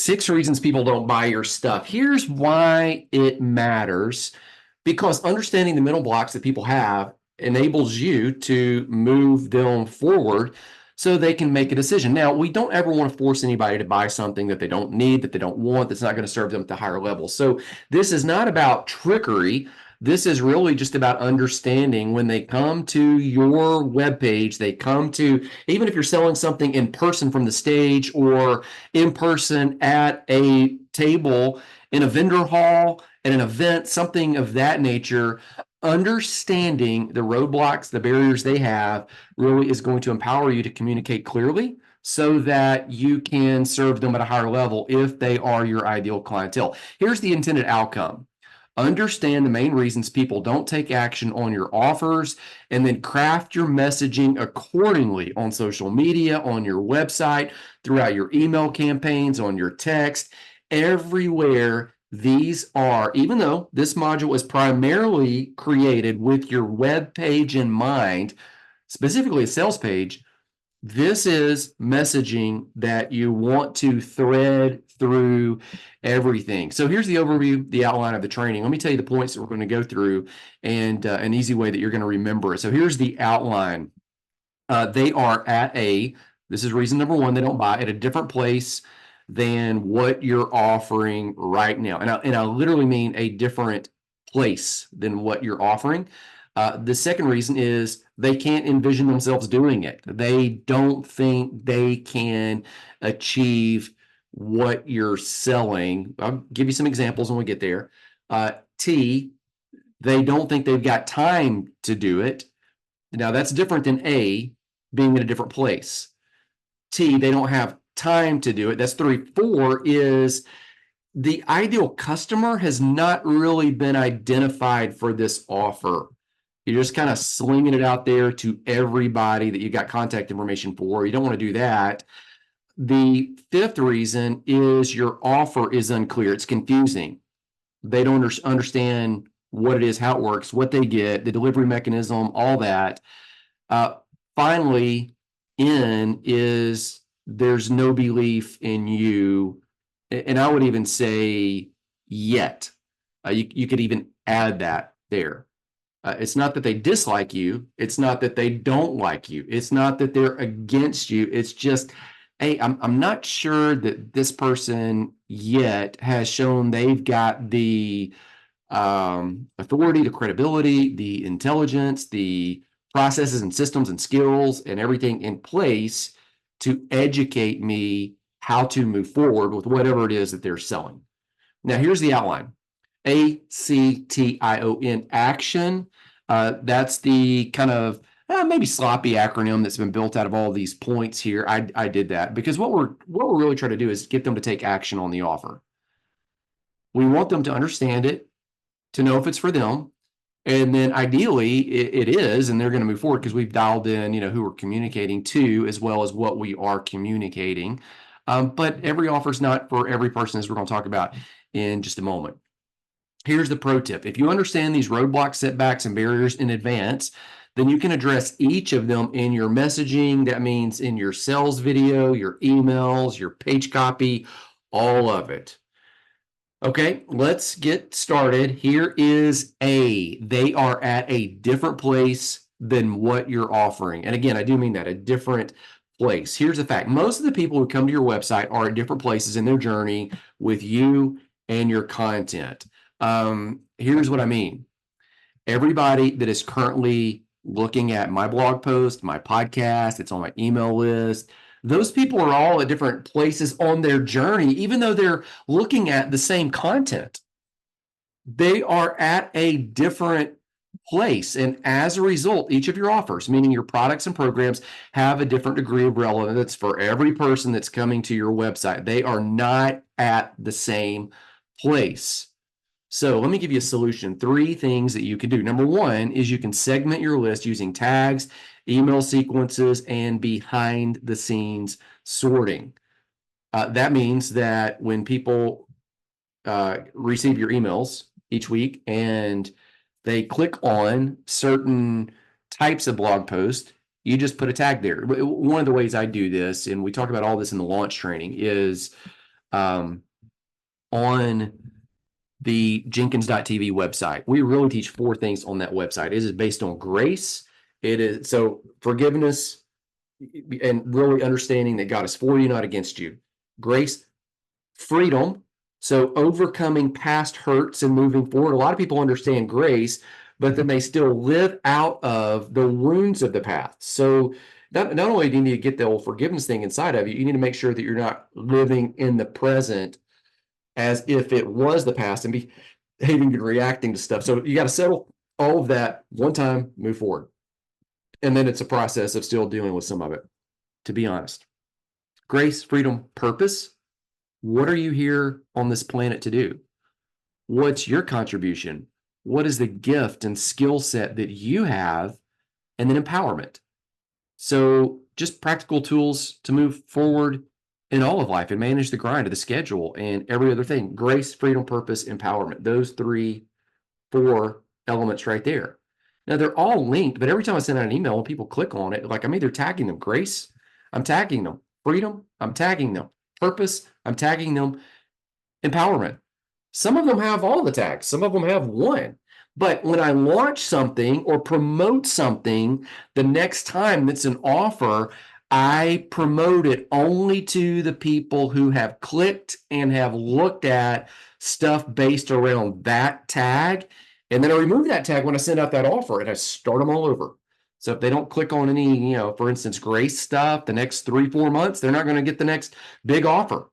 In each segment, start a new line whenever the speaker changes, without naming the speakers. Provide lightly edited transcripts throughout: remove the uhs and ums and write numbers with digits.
6 reasons people don't buy your stuff. Here's why it matters. Because understanding the mental blocks that people have enables you to move them forward so they can make a decision. Now, we don't ever want to force anybody to buy something that they don't need, that they don't want, that's not going to serve them at the higher level. So this is not about trickery. This is really just about understanding when they come to your webpage, they come to, even if you're selling something in person from the stage or in person at a table in a vendor hall, at an event, something of that nature, understanding the roadblocks, the barriers they have really is going to empower you to communicate clearly so that you can serve them at a higher level if they are your ideal clientele. Here's the intended outcome. Understand the main reasons people don't take action on your offers, and then craft your messaging accordingly on social media, on your website, throughout your email campaigns, on your text, everywhere. These are, even though this module is primarily created with your web page in mind, specifically a sales page, this is messaging that you want to thread through everything. So here's the overview, the outline of the training. Let me tell you the points that we're going to go through and an easy way that you're going to remember it. So here's the outline. They are this is reason number one, they don't buy at a different place than what you're offering right now. And I literally mean a different place than what you're offering. The second reason is they can't envision themselves doing it. They don't think they can achieve what you're selling. I'll give you some examples when we get there. T, they don't think they've got time to do it. Now that's different than A, being in a different place. T, they don't have time to do it. That's 3. 4 is the ideal customer has not really been identified for this offer. You're just kind of slinging it out there to everybody that you got contact information for. You don't want to do that. The 5th reason is your offer is unclear. It's confusing. They don't understand what it is, how it works, what they get, the delivery mechanism, all that. Finally, N is there's no belief in you. And I would even say yet. You could even add that there. It's not that they dislike you. It's not that they don't like you. It's not that they're against you. It's just, hey, I'm not sure that this person yet has shown they've got the authority, the credibility, the intelligence, the processes and systems and skills and everything in place to educate me how to move forward with whatever it is that they're selling. Now, here's the outline. ACTION, action. That's the kind of maybe sloppy acronym that's been built out of all these points here. I did that because what we're really trying to do is get them to take action on the offer. We want them to understand it, to know if it's for them, and then ideally it is, and they're going to move forward because we've dialed in, who we're communicating to as well as what we are communicating. But every offer is not for every person, as we're going to talk about in just a moment. Here's the pro tip. If you understand these roadblocks, setbacks, and barriers in advance, then you can address each of them in your messaging. That means in your sales video, your emails, your page copy, all of it. Okay, let's get started. Here is A. They are at a different place than what you're offering. And again, I do mean that, a different place. Here's the fact. Most of the people who come to your website are at different places in their journey with you and your content. Here's what I mean. Everybody that is currently looking at my blog post, my podcast, it's on my email list, those people are all at different places on their journey, even though they're looking at the same content. They are at a different place. And as a result, each of your offers, meaning your products and programs, have a different degree of relevance for every person that's coming to your website. They are not at the same place. So let me give you a solution. 3 things that you can do. Number 1 is you can segment your list using tags, email sequences, and behind the scenes sorting. That means that when people receive your emails each week and they click on certain types of blog posts, you just put a tag there. One of the ways I do this, and we talk about all this in the launch training, is on the Jenkins.tv website. We really teach 4 things on that website. It is based on grace. It is so forgiveness and really understanding that God is for you, not against you. Grace, freedom. So overcoming past hurts and moving forward. A lot of people understand grace, but then they still live out of the wounds of the past. So not only do you need to get the old forgiveness thing inside of you, you need to make sure that you're not living in the present as if it was the past and behaving and reacting to stuff. So you got to settle all of that one time, move forward. And then it's a process of still dealing with some of it, to be honest. Grace, freedom, purpose. What are you here on this planet to do? What's your contribution? What is the gift and skill set that you have? And then empowerment. So just practical tools to move forward in all of life and manage the grind of the schedule and every other thing. Grace, freedom, purpose, empowerment. Those 4 elements right there. Now they're all linked, but every time I send out an email, when people click on it, like I'm either tagging them grace, I'm tagging them freedom, I'm tagging them purpose, I'm tagging them empowerment. Some of them have all the tags, some of them have one. But when I launch something or promote something, the next time it's an offer, I promote it only to the people who have clicked and have looked at stuff based around that tag. And then I remove that tag when I send out that offer and I start them all over. So if they don't click on any, for instance, grace stuff, the next 3-4 months, they're not going to get the next big offer.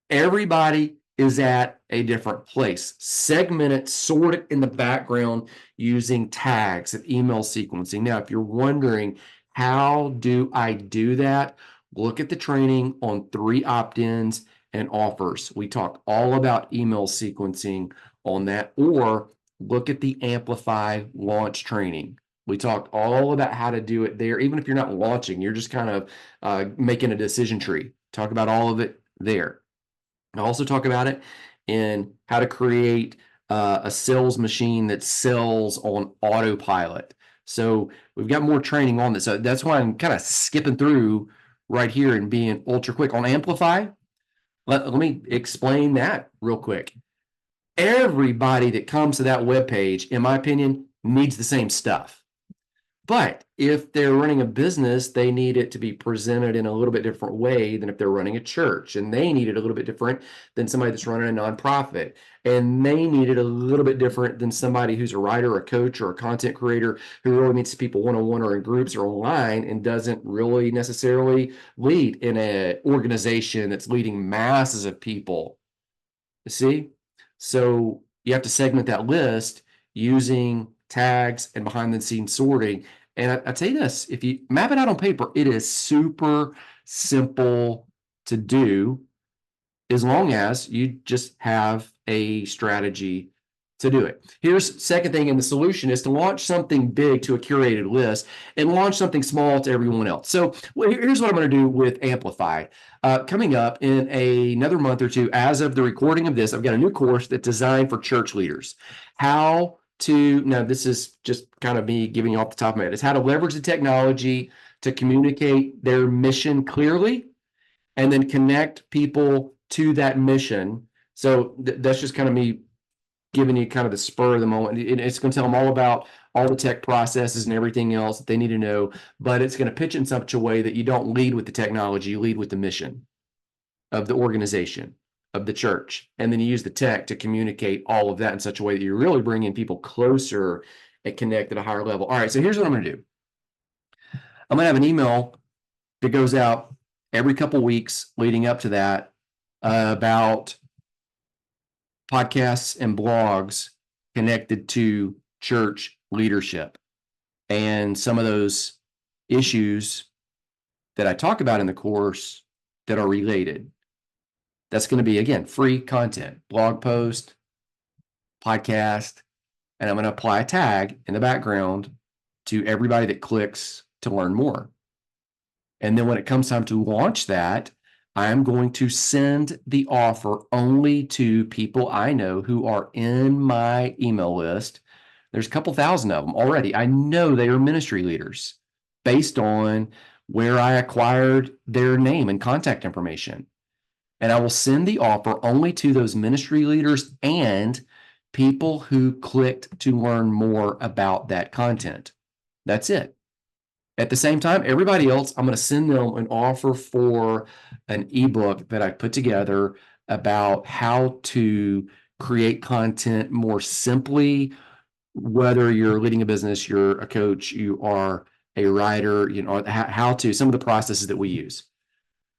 Everybody is at a different place. Segment it, sort it in the background using tags and email sequencing. Now, if you're wondering, how do I do that? Look at the training on 3 opt-ins and offers. We talk all about email sequencing on that, or look at the Amplify launch training. We talked all about how to do it there. Even if you're not launching, you're just kind of making a decision tree. Talk about all of it there. I also talk about it in how to create a sales machine that sells on autopilot. So we've got more training on this. So that's why I'm kind of skipping through right here and being ultra quick on Amplify. Let me explain that real quick. Everybody that comes to that webpage, in my opinion, needs the same stuff. But if they're running a business, they need it to be presented in a little bit different way than if they're running a church. And they need it a little bit different than somebody that's running a nonprofit. And they need it a little bit different than somebody who's a writer, a coach, or a content creator who really meets people one-on-one or in groups or online and doesn't really necessarily lead in an organization that's leading masses of people. You see? So you have to segment that list using tags and behind the scenes sorting. And I tell you this, if you map it out on paper, it is super simple to do as long as you just have a strategy to do it. Here's second thing, and the solution is to launch something big to a curated list and launch something small to everyone else. So here's what I'm going to do with Amplify. Coming up in another month or two, as of the recording of this, I've got a new course that's designed for church leaders. Now this is just kind of me giving you off the top of my head. It's how to leverage the technology to communicate their mission clearly and then connect people to that mission. So that's just kind of me giving you kind of the spur of the moment. It's going to tell them all about all the tech processes and everything else that they need to know, but it's going to pitch in such a way that you don't lead with the technology, you lead with the mission of the organization, of the church. And then you use the tech to communicate all of that in such a way that you're really bringing people closer and connect at a higher level. All right, so here's what I'm going to do. I'm going to have an email that goes out every couple weeks leading up to that about podcasts and blogs connected to church leadership and some of those issues that I talk about in the course that are related. That's going to be, again, free content, blog post, podcast, and I'm going to apply a tag in the background to everybody that clicks to learn more. And then when it comes time to launch that, I'm going to send the offer only to people I know who are in my email list. There's a couple thousand of them already. I know they are ministry leaders based on where I acquired their name and contact information. And I will send the offer only to those ministry leaders and people who clicked to learn more about that content. That's it. At the same time, everybody else, I'm going to send them an offer for an ebook that I put together about how to create content more simply, whether you're leading a business, you're a coach, you are a writer, how to, some of the processes that we use.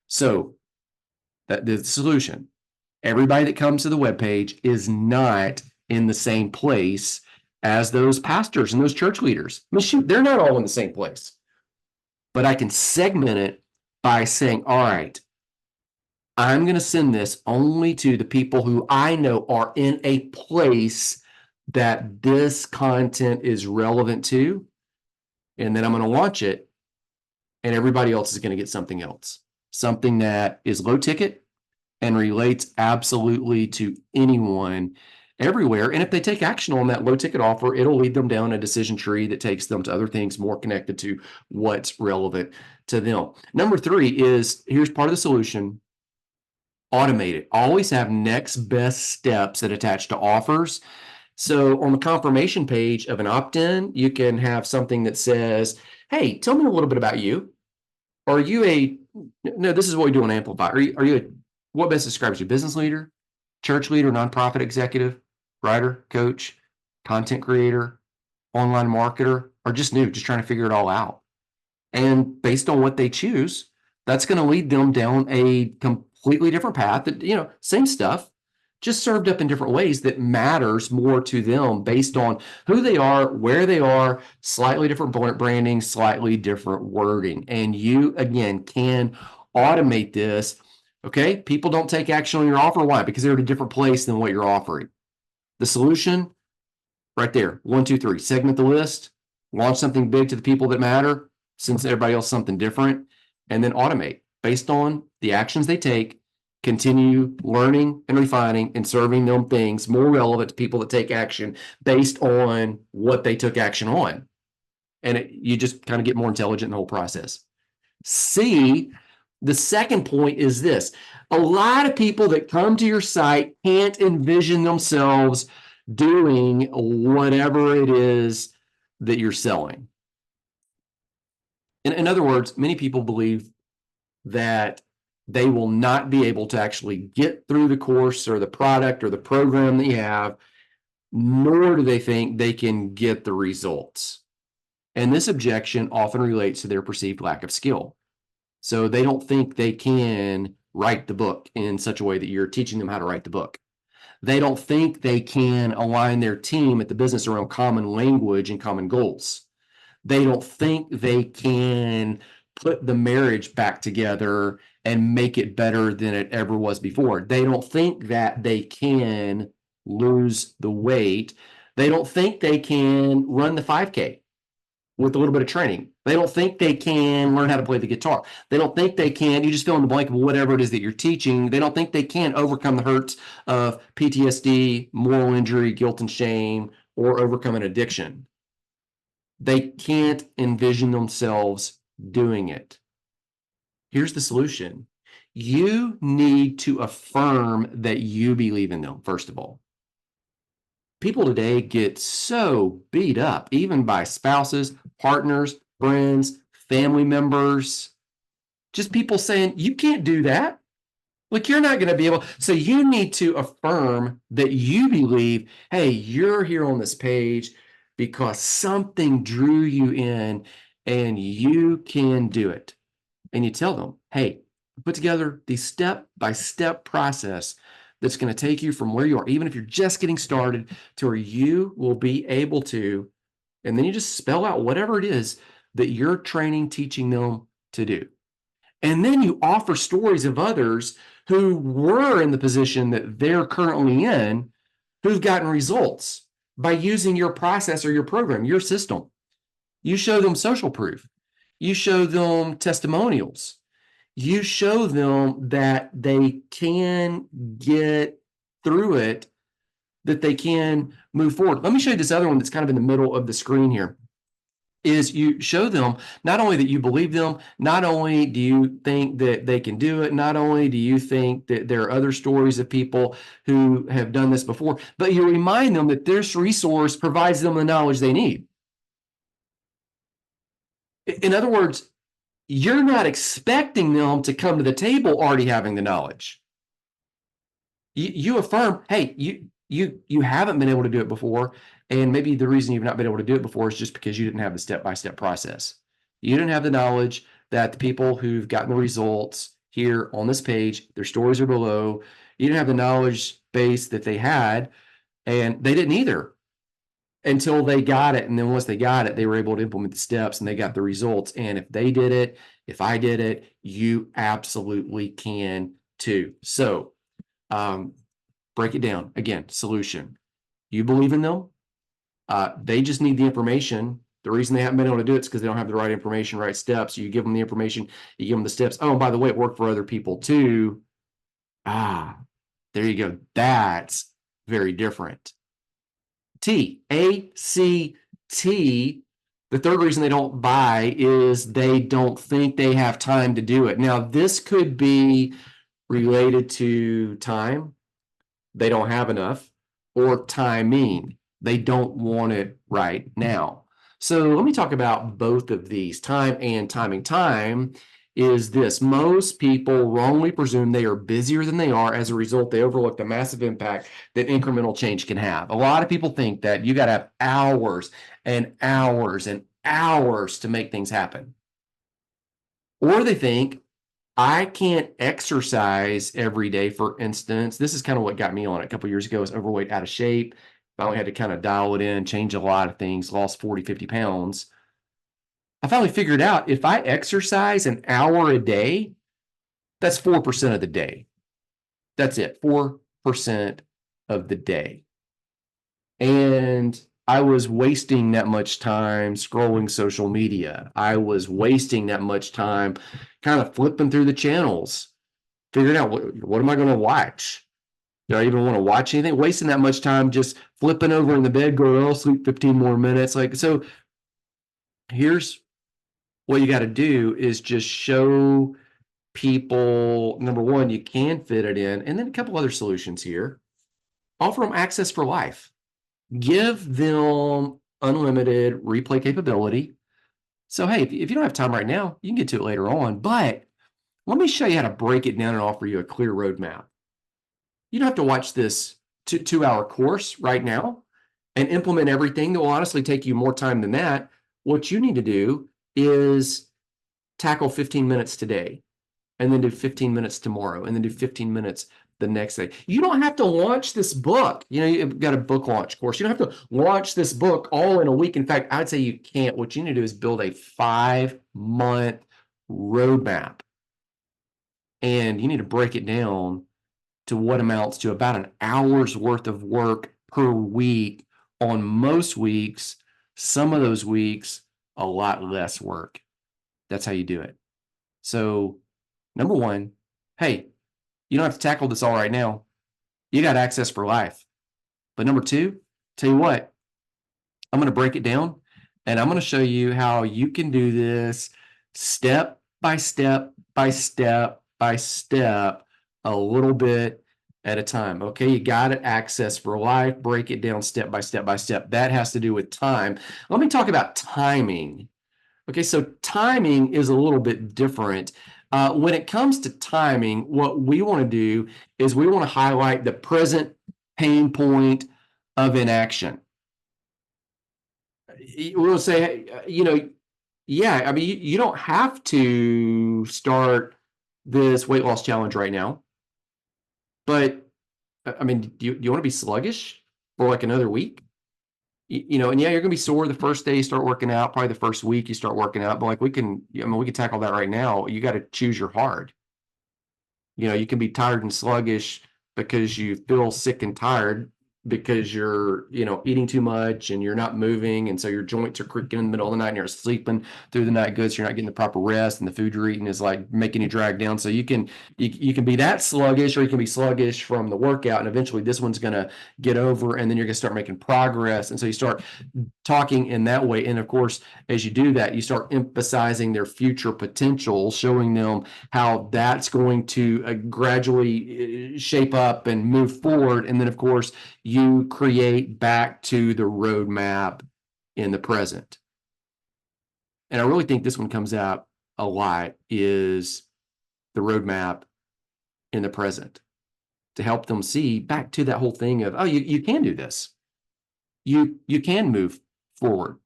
So that the solution, everybody that comes to the webpage is not in the same place as those pastors and those church leaders. I mean, shoot, they're not all in the same place. But I can segment it by saying, all right, I'm going to send this only to the people who I know are in a place that this content is relevant to. And then I'm going to launch it, and everybody else is going to get something else, something that is low ticket and relates absolutely to anyone everywhere. And if they take action on that low ticket offer, it'll lead them down a decision tree that takes them to other things more connected to what's relevant to them. Number 3 is, here's part of the solution: automate it. Always have next best steps that attach to offers. So on the confirmation page of an opt-in, you can have something that says, hey, tell me a little bit about you. Are you no, this is what we do on Amplify. Are you what best describes you? Business leader, church leader, nonprofit executive, writer, coach, content creator, online marketer, or just new, just trying to figure it all out. And based on what they choose, that's going to lead them down a completely different path that, same stuff, just served up in different ways that matters more to them based on who they are, where they are, slightly different branding, slightly different wording. And you, again, can automate this. Okay, people don't take action on your offer. Why? Because they're at a different place than what you're offering. The solution, right there, 1, 2, 3, segment the list, launch something big to the people that matter, since everybody else something different, and then automate based on the actions they take. Continue learning and refining and serving them things more relevant to people that take action based on what they took action on. And you just kind of get more intelligent in the whole process. C, the second point is this: a lot of people that come to your site can't envision themselves doing whatever it is that you're selling. In other words, many people believe that they will not be able to actually get through the course or the product or the program that you have, nor do they think they can get the results. And this objection often relates to their perceived lack of skill. So they don't think they can write the book in such a way that you're teaching them how to write the book. They don't think they can align their team at the business around common language and common goals. They don't think they can put the marriage back together and make it better than it ever was before. They don't think that they can lose the weight. They don't think they can run the 5K with a little bit of training. They don't think they can learn how to play the guitar. They don't think they can, you just fill in the blank of whatever it is that you're teaching. They don't think they can overcome the hurts of PTSD, moral injury, guilt and shame, or overcome an addiction. They can't envision themselves doing it. Here's the solution. You need to affirm that you believe in them, first of all. People today get so beat up, even by spouses, partners, friends, family members, just people saying, you can't do that. Like, you're not going to be able. So you need to affirm that you believe, hey, you're here on this page because something drew you in and you can do it. And you tell them, hey, put together the step-by-step process that's going to take you from where you are, even if you're just getting started, to where you will be able to, and then you just spell out whatever it is that you're training, teaching them to do. And then you offer stories of others who were in the position that they're currently in, who've gotten results by using your process or your program, your system. You show them social proof. You show them testimonials. You show them that they can get through it, that they can move forward. Let me show you this other one that's kind of in the middle of the screen here. is you show them not only that you believe them, not only do you think that they can do it, not only do you think that there are other stories of people who have done this before, but you remind them that this resource provides them the knowledge they need. In other words, you're not expecting them to come to the table already having the knowledge. You affirm, hey, you haven't been able to do it before, and maybe the reason you've not been able to do it before is just because you didn't have the step-by-step process. You didn't have the knowledge that the people who've gotten the results here on this page, their stories are below. You didn't have the knowledge base that they had, and they didn't either until they got it. And then once they got it, they were able to implement the steps and they got the results. And if they did it, if I did it, you absolutely can too. So break it down again. Solution: you believe in them. They just need the information. The reason they haven't been able to do it is because they don't have the right information, right steps. You give them the information, you give them the steps. Oh, and by the way, it worked for other people too. There you go. That's very different. ACT. The third reason they don't buy is they don't think they have time to do it. Now, this could be related to time. They don't have enough, or timing. They don't want it right now. So let me talk about both of these, time and timing. Time is this: most people wrongly presume they are busier than they are. As a result, they overlook the massive impact that incremental change can have. A lot of people think that you got to have hours and hours and hours to make things happen. Or they think, I can't exercise every day, for instance. This is kind of what got me on it a couple of years ago. I was overweight, out of shape. I only had to kind of dial it in, change a lot of things, lost 40, 50 pounds. I finally figured out if I exercise an hour a day, that's 4% of the day. That's it, 4% of the day. And I was wasting that much time scrolling social media. I was wasting that much time kind of flipping through the channels, figuring out what am I going to watch? Do I even want to watch anything? Wasting that much time just flipping over in the bed, going, I'll sleep 15 more minutes. Like, so here's what you got to do is just show people, number one, you can fit it in. And then a couple other solutions here. Offer them access for life. Give them unlimited replay capability. So, hey, if you don't have time right now, you can get to it later on. But let me show you how to break it down and offer you a clear roadmap. You don't have to watch this 2-hour course right now and implement everything. That will honestly take you more time than that. What you need to do is tackle 15 minutes today, and then do 15 minutes tomorrow, and then do 15 minutes the next day. You don't have to launch this book. You know, you've got a book launch course. You don't have to launch this book all in a week. In fact, I'd say you can't. What you need to do is build a 5-month roadmap. And you need to break it down to what amounts to about an hour's worth of work per week on most weeks. Some of those weeks, a lot less work. That's how you do it. So, number one, hey, you don't have to tackle this all right now. You got access for life. But number two, tell you what, I'm going to break it down and I'm going to show you how you can do this step by step by step by step, a little bit at a time. Okay, you got it. Access for life. Break it down step by step by step. That has to do with time. Let me talk about timing. Okay, so timing is a little bit different. When it comes to timing, what we want to do is we want to highlight the present pain point of inaction. We'll say, you know, yeah, I mean, you don't have to start this weight loss challenge right now. But, I mean, do you want to be sluggish for like another week? You know, and yeah, you're going to be sore the first day you start working out, probably the first week you start working out, but like we can tackle that right now. You got to choose your hard. You know, you can be tired and sluggish because you feel sick and tired. because you're, eating too much and you're not moving. And so your joints are creaking in the middle of the night and you're sleeping through the night good. So you're not getting the proper rest and the food you're eating is like making you drag down. So you can be that sluggish, or you can be sluggish from the workout. And eventually this one's going to get over, and then you're going to start making progress. And so you start talking in that way. And of course, as you do that, you start emphasizing their future potential, showing them how that's going to gradually shape up and move forward. And then, of course, you create back to the roadmap in the present. And I really think this one comes out a lot, is the roadmap in the present, to help them see back to that whole thing of, oh, you can do this. You can move forward.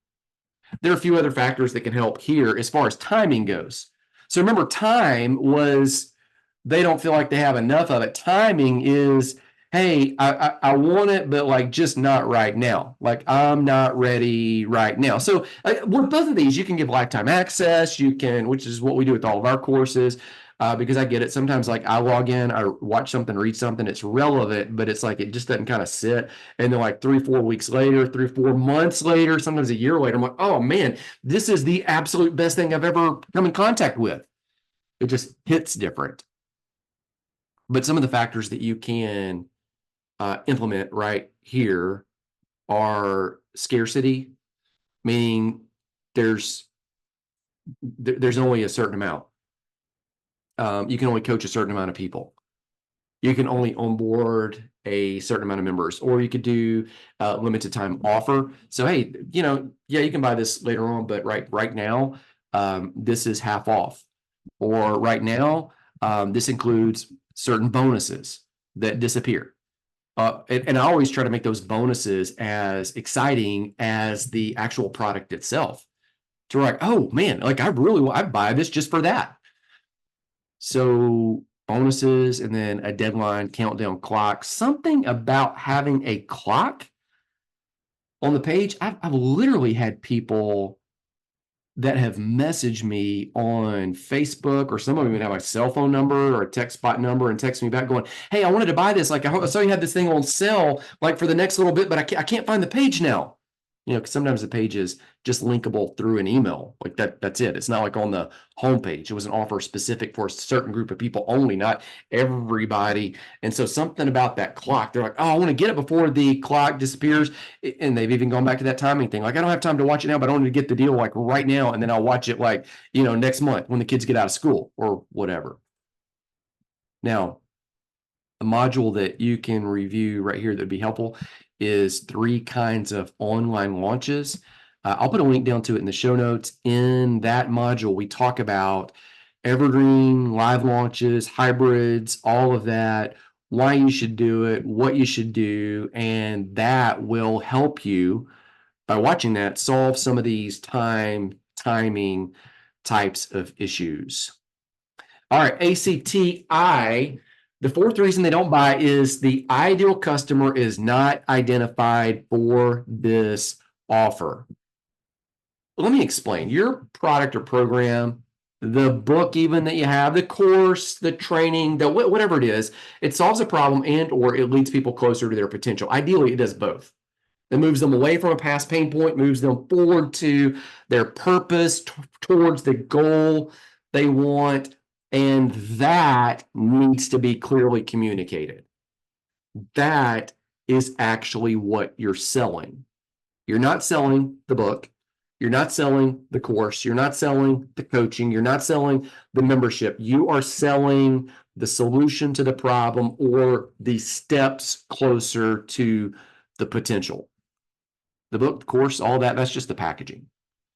There are a few other factors that can help here as far as timing goes. So remember, time was, they don't feel like they have enough of it. Timing is, hey, I want it, but like just not right now. Like I'm not ready right now. So with both of these, you can give lifetime access. You can, which is what we do with all of our courses. Because I get it. Sometimes like I log in, I watch something, read something, it's relevant, but it's like it just doesn't kind of sit. And then like 3-4 weeks later, 3-4 months later, sometimes a year later, I'm like, oh man, this is the absolute best thing I've ever come in contact with. It just hits different. But some of the factors that you can implement right here are scarcity, meaning there's only a certain amount. You can only coach a certain amount of people. You can only onboard a certain amount of members, or you could do a limited time offer. So, hey, yeah, you can buy this later on, but right now, this is half off. Or right now, this includes certain bonuses that disappear. And I always try to make those bonuses as exciting as the actual product itself. So we're like, oh man, like I buy this just for that. So bonuses, and then a deadline, countdown clock, something about having a clock on the page. I've literally had people that have messaged me on Facebook, or some of them even have my cell phone number or a text spot number, and text me back going, hey, I wanted to buy this. Like I saw you had this thing on sale, like for the next little bit, but I can't find the page now. Because sometimes the page is just linkable through an email. Like that's it. It's not like on the homepage. It was an offer specific for a certain group of people only, not everybody. And so something about that clock, they're like, oh, I want to get it before the clock disappears. And they've even gone back to that timing thing. Like, I don't have time to watch it now, but I want to get the deal like right now. And then I'll watch it like, next month when the kids get out of school or whatever. Now, a module that you can review right here that'd be helpful is 3 kinds of online launches. I'll put a link down to it in the show notes. In that module, we talk about evergreen, live launches, hybrids, all of that, why you should do it, what you should do, and that will help you, by watching that, solve some of these timing types of issues. All right, ACTI. The 4th reason they don't buy is the ideal customer is not identified for this offer. Let me explain. Your product or program, the book even that you have, the course, the training, whatever it is, it solves a problem and or it leads people closer to their potential. Ideally, it does both. It moves them away from a past pain point, moves them forward to their purpose, towards the goal they want. And that needs to be clearly communicated. That is actually what you're selling. You're not selling the book. You're not selling the course. You're not selling the coaching. You're not selling the membership. You are selling the solution to the problem, or the steps closer to the potential. The book, the course, all that, that's just the packaging.